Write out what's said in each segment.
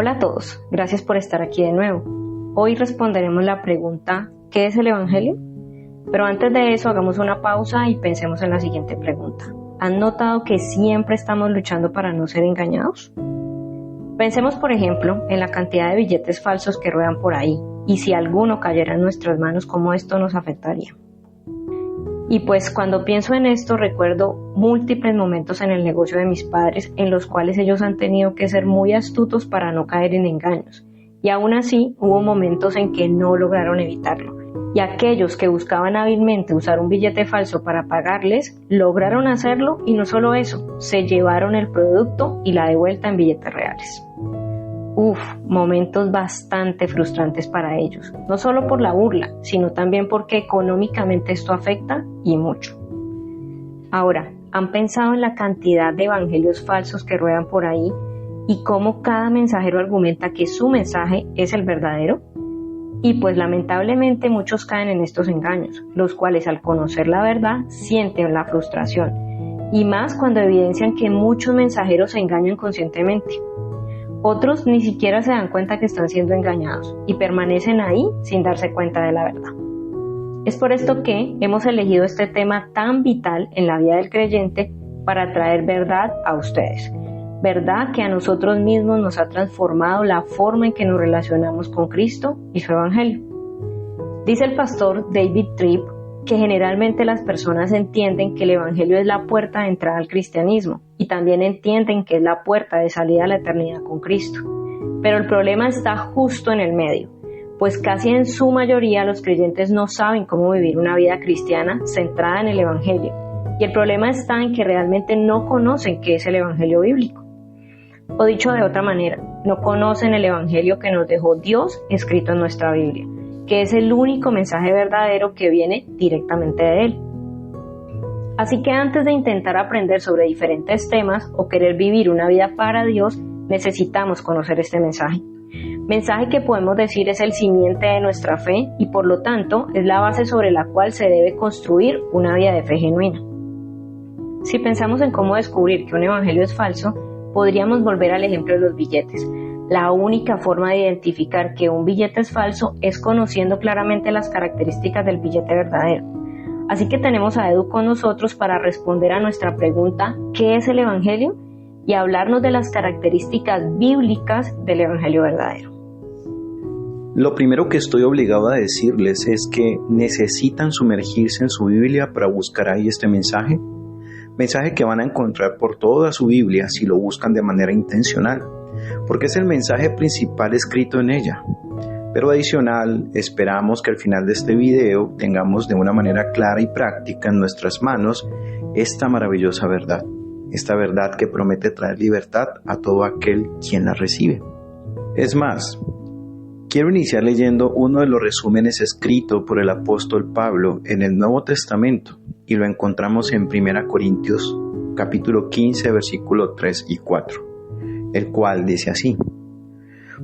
Hola a todos, gracias por estar aquí de nuevo. Hoy responderemos la pregunta, ¿qué es el Evangelio? Pero antes de eso hagamos una pausa y pensemos en la siguiente pregunta. ¿Han notado que siempre estamos luchando para no ser engañados? Pensemos, por ejemplo, en la cantidad de billetes falsos que ruedan por ahí y si alguno cayera en nuestras manos, ¿cómo esto nos afectaría? Y pues cuando pienso en esto recuerdo múltiples momentos en el negocio de mis padres en los cuales ellos han tenido que ser muy astutos para no caer en engaños. Y aún así hubo momentos en que no lograron evitarlo. Y aquellos que buscaban hábilmente usar un billete falso para pagarles, lograron hacerlo y no solo eso, se llevaron el producto y la devuelta en billetes reales. Momentos bastante frustrantes para ellos, no solo por la burla, sino también porque económicamente esto afecta y mucho. Ahora, ¿han pensado en la cantidad de evangelios falsos que ruedan por ahí y cómo cada mensajero argumenta que su mensaje es el verdadero? Y pues lamentablemente muchos caen en estos engaños, los cuales al conocer la verdad sienten la frustración, y más cuando evidencian que muchos mensajeros se engañan conscientemente. Otros ni siquiera se dan cuenta que están siendo engañados y permanecen ahí sin darse cuenta de la verdad. Es por esto que hemos elegido este tema tan vital en la vida del creyente para traer verdad a ustedes. Verdad que a nosotros mismos nos ha transformado la forma en que nos relacionamos con Cristo y su Evangelio. Dice el pastor David Tripp que generalmente las personas entienden que el Evangelio es la puerta de entrada al cristianismo y también entienden que es la puerta de salida a la eternidad con Cristo. Pero el problema está justo en el medio, pues casi en su mayoría los creyentes no saben cómo vivir una vida cristiana centrada en el Evangelio. Y el problema está en que realmente no conocen qué es el Evangelio bíblico. O dicho de otra manera, no conocen el Evangelio que nos dejó Dios escrito en nuestra Biblia, que es el único mensaje verdadero que viene directamente de Él. Así que antes de intentar aprender sobre diferentes temas o querer vivir una vida para Dios, necesitamos conocer este mensaje. Mensaje que podemos decir es el simiente de nuestra fe y por lo tanto es la base sobre la cual se debe construir una vida de fe genuina. Si pensamos en cómo descubrir que un evangelio es falso, podríamos volver al ejemplo de los billetes. La única forma de identificar que un billete es falso es conociendo claramente las características del billete verdadero. Así que tenemos a Edu con nosotros para responder a nuestra pregunta ¿qué es el evangelio? Y hablarnos de las características bíblicas del evangelio verdadero. Lo primero que estoy obligado a decirles es que necesitan sumergirse en su Biblia para buscar ahí este mensaje que van a encontrar por toda su Biblia si lo buscan de manera intencional, porque es el mensaje principal escrito en ella. Pero adicional, esperamos que al final de este video tengamos de una manera clara y práctica en nuestras manos esta maravillosa verdad, esta verdad que promete traer libertad a todo aquel quien la recibe. Es más, quiero iniciar leyendo uno de los resúmenes escrito por el apóstol Pablo en el Nuevo Testamento, y lo encontramos en 1 Corintios, capítulo 15, versículo 3 y 4, el cual dice así: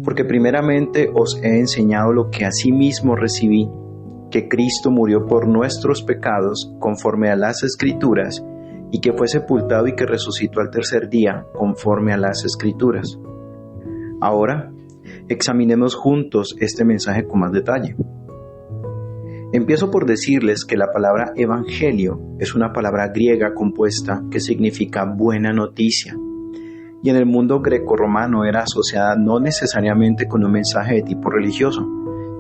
Porque primeramente os he enseñado lo que asimismo recibí, que Cristo murió por nuestros pecados conforme a las Escrituras, y que fue sepultado y que resucitó al tercer día conforme a las Escrituras. Ahora, examinemos juntos este mensaje con más detalle. Empiezo por decirles que la palabra evangelio es una palabra griega compuesta que significa buena noticia, y en el mundo grecorromano era asociada no necesariamente con un mensaje de tipo religioso,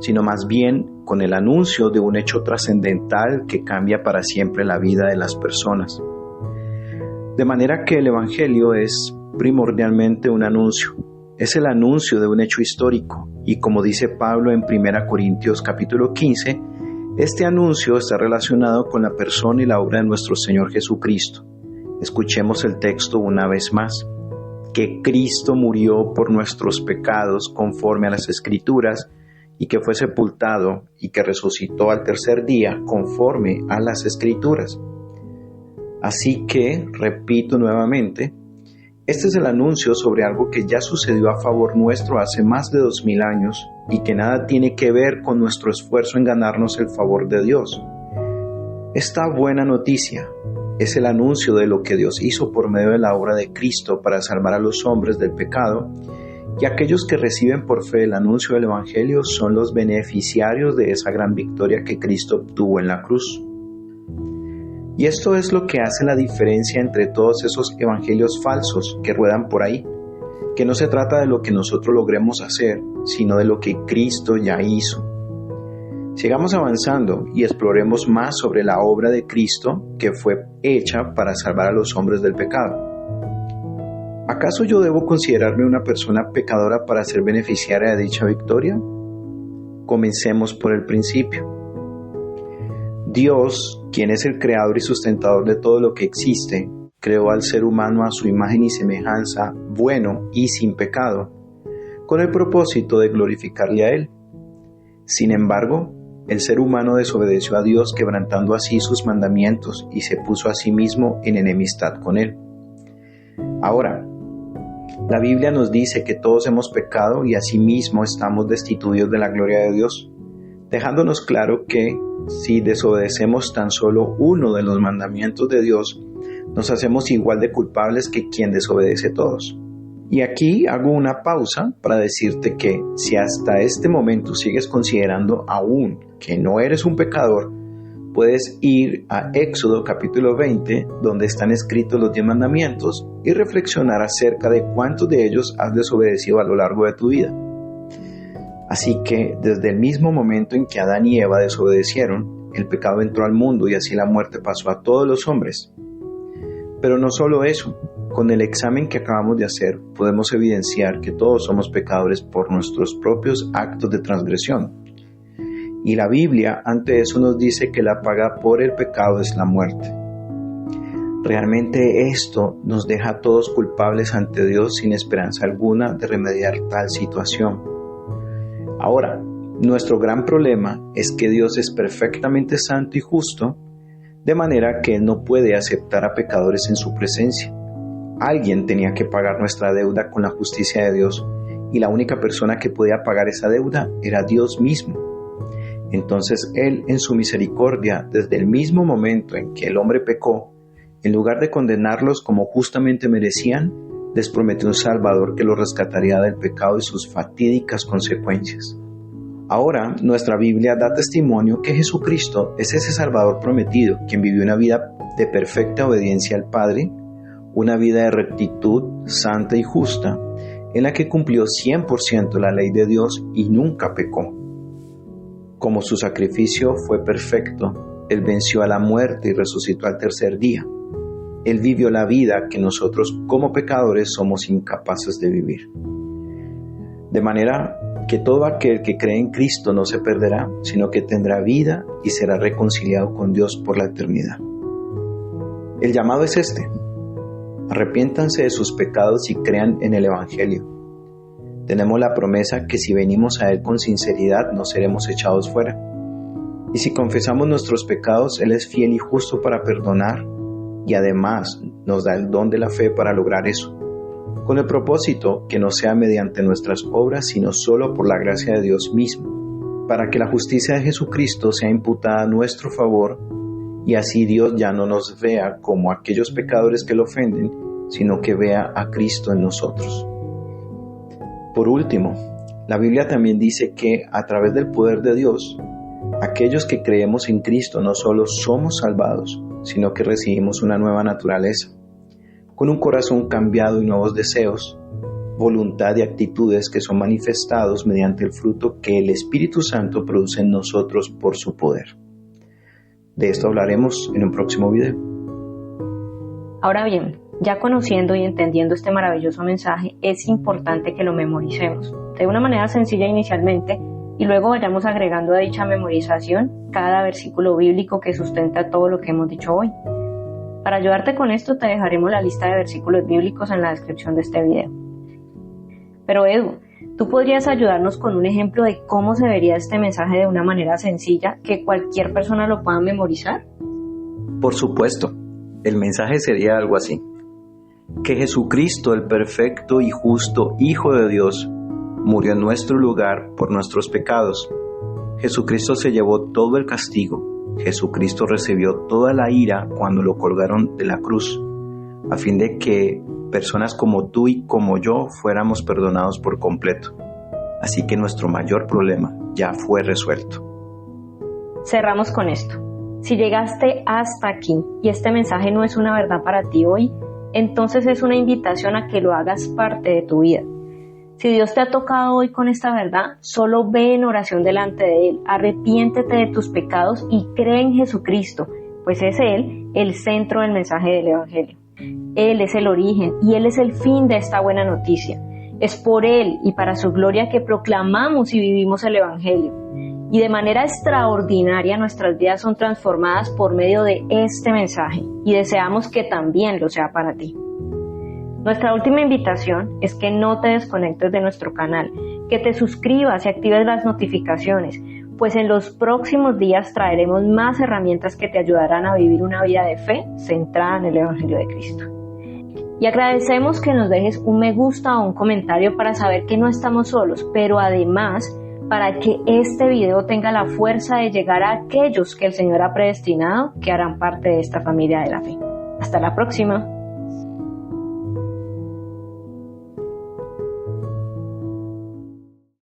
sino más bien con el anuncio de un hecho trascendental que cambia para siempre la vida de las personas. De manera que el evangelio es primordialmente un anuncio. Es el anuncio de un hecho histórico, y como dice Pablo en 1 Corintios capítulo 15, este anuncio está relacionado con la persona y la obra de nuestro Señor Jesucristo. Escuchemos el texto una vez más: que Cristo murió por nuestros pecados conforme a las Escrituras, y que fue sepultado y que resucitó al tercer día conforme a las Escrituras. Así que, repito nuevamente, este es el anuncio sobre algo que ya sucedió a favor nuestro hace más de 2000 años y que nada tiene que ver con nuestro esfuerzo en ganarnos el favor de Dios. Esta buena noticia es el anuncio de lo que Dios hizo por medio de la obra de Cristo para salvar a los hombres del pecado y aquellos que reciben por fe el anuncio del Evangelio son los beneficiarios de esa gran victoria que Cristo obtuvo en la cruz. Y esto es lo que hace la diferencia entre todos esos evangelios falsos que ruedan por ahí, que no se trata de lo que nosotros logremos hacer, sino de lo que Cristo ya hizo. Sigamos avanzando y exploremos más sobre la obra de Cristo que fue hecha para salvar a los hombres del pecado. ¿Acaso yo debo considerarme una persona pecadora para ser beneficiaria de dicha victoria? Comencemos por el principio. Dios, quien es el creador y sustentador de todo lo que existe, creó al ser humano a su imagen y semejanza, bueno y sin pecado, con el propósito de glorificarle a Él. Sin embargo, el ser humano desobedeció a Dios, quebrantando así sus mandamientos, y se puso a sí mismo en enemistad con Él. Ahora, la Biblia nos dice que todos hemos pecado y asimismo estamos destituidos de la gloria de Dios, dejándonos claro que si desobedecemos tan solo uno de los mandamientos de Dios, nos hacemos igual de culpables que quien desobedece todos. Y aquí hago una pausa para decirte que si hasta este momento sigues considerando aún que no eres un pecador, puedes ir a Éxodo capítulo 20, donde están escritos los 10 mandamientos, y reflexionar acerca de cuántos de ellos has desobedecido a lo largo de tu vida. Así que desde el mismo momento en que Adán y Eva desobedecieron, el pecado entró al mundo y así la muerte pasó a todos los hombres. Pero no solo eso, con el examen que acabamos de hacer, podemos evidenciar que todos somos pecadores por nuestros propios actos de transgresión. Y la Biblia, ante eso, nos dice que la paga por el pecado es la muerte. Realmente esto nos deja a todos culpables ante Dios sin esperanza alguna de remediar tal situación. Ahora, nuestro gran problema es que Dios es perfectamente santo y justo, de manera que Él no puede aceptar a pecadores en su presencia. Alguien tenía que pagar nuestra deuda con la justicia de Dios, y la única persona que podía pagar esa deuda era Dios mismo. Entonces Él, en su misericordia, desde el mismo momento en que el hombre pecó, en lugar de condenarlos como justamente merecían, les prometió un Salvador que los rescataría del pecado y sus fatídicas consecuencias. Ahora, nuestra Biblia da testimonio que Jesucristo es ese Salvador prometido, quien vivió una vida de perfecta obediencia al Padre, una vida de rectitud, santa y justa, en la que cumplió 100% la ley de Dios y nunca pecó. Como su sacrificio fue perfecto, Él venció a la muerte y resucitó al tercer día. Él vivió la vida que nosotros como pecadores somos incapaces de vivir. De manera que todo aquel que cree en Cristo no se perderá, sino que tendrá vida y será reconciliado con Dios por la eternidad. El llamado es este: arrepiéntanse de sus pecados y crean en el Evangelio. Tenemos la promesa que si venimos a Él con sinceridad no seremos echados fuera. Y si confesamos nuestros pecados, Él es fiel y justo para perdonar, y además nos da el don de la fe para lograr eso, con el propósito que no sea mediante nuestras obras, sino solo por la gracia de Dios mismo, para que la justicia de Jesucristo sea imputada a nuestro favor, y así Dios ya no nos vea como aquellos pecadores que lo ofenden, sino que vea a Cristo en nosotros. Por último, la Biblia también dice que a través del poder de Dios, aquellos que creemos en Cristo no solo somos salvados, sino que recibimos una nueva naturaleza, con un corazón cambiado y nuevos deseos, voluntad y actitudes que son manifestados mediante el fruto que el Espíritu Santo produce en nosotros por su poder. De esto hablaremos en un próximo video. Ahora bien, ya conociendo y entendiendo este maravilloso mensaje, es importante que lo memoricemos de una manera sencilla inicialmente y luego vayamos agregando a dicha memorización cada versículo bíblico que sustenta todo lo que hemos dicho hoy. Para ayudarte con esto te dejaremos la lista de versículos bíblicos en la descripción de este video. Pero Edu, ¿tú podrías ayudarnos con un ejemplo de cómo se vería este mensaje de una manera sencilla que cualquier persona lo pueda memorizar? Por supuesto, el mensaje sería algo así: que Jesucristo, el perfecto y justo Hijo de Dios, murió en nuestro lugar por nuestros pecados. Jesucristo se llevó todo el castigo. Jesucristo recibió toda la ira cuando lo colgaron de la cruz, a fin de que personas como tú y como yo fuéramos perdonados por completo. Así que nuestro mayor problema ya fue resuelto. Cerramos con esto. Si llegaste hasta aquí y este mensaje no es una verdad para ti hoy, entonces es una invitación a que lo hagas parte de tu vida. Si Dios te ha tocado hoy con esta verdad, solo ve en oración delante de Él, arrepiéntete de tus pecados y cree en Jesucristo, pues es Él el centro del mensaje del Evangelio. Él es el origen y Él es el fin de esta buena noticia. Es por Él y para su gloria que proclamamos y vivimos el Evangelio. Y de manera extraordinaria nuestras vidas son transformadas por medio de este mensaje y deseamos que también lo sea para ti. Nuestra última invitación es que no te desconectes de nuestro canal, que te suscribas y actives las notificaciones, pues en los próximos días traeremos más herramientas que te ayudarán a vivir una vida de fe centrada en el Evangelio de Cristo. Y agradecemos que nos dejes un me gusta o un comentario para saber que no estamos solos, pero además para que este video tenga la fuerza de llegar a aquellos que el Señor ha predestinado que harán parte de esta familia de la fe. Hasta la próxima.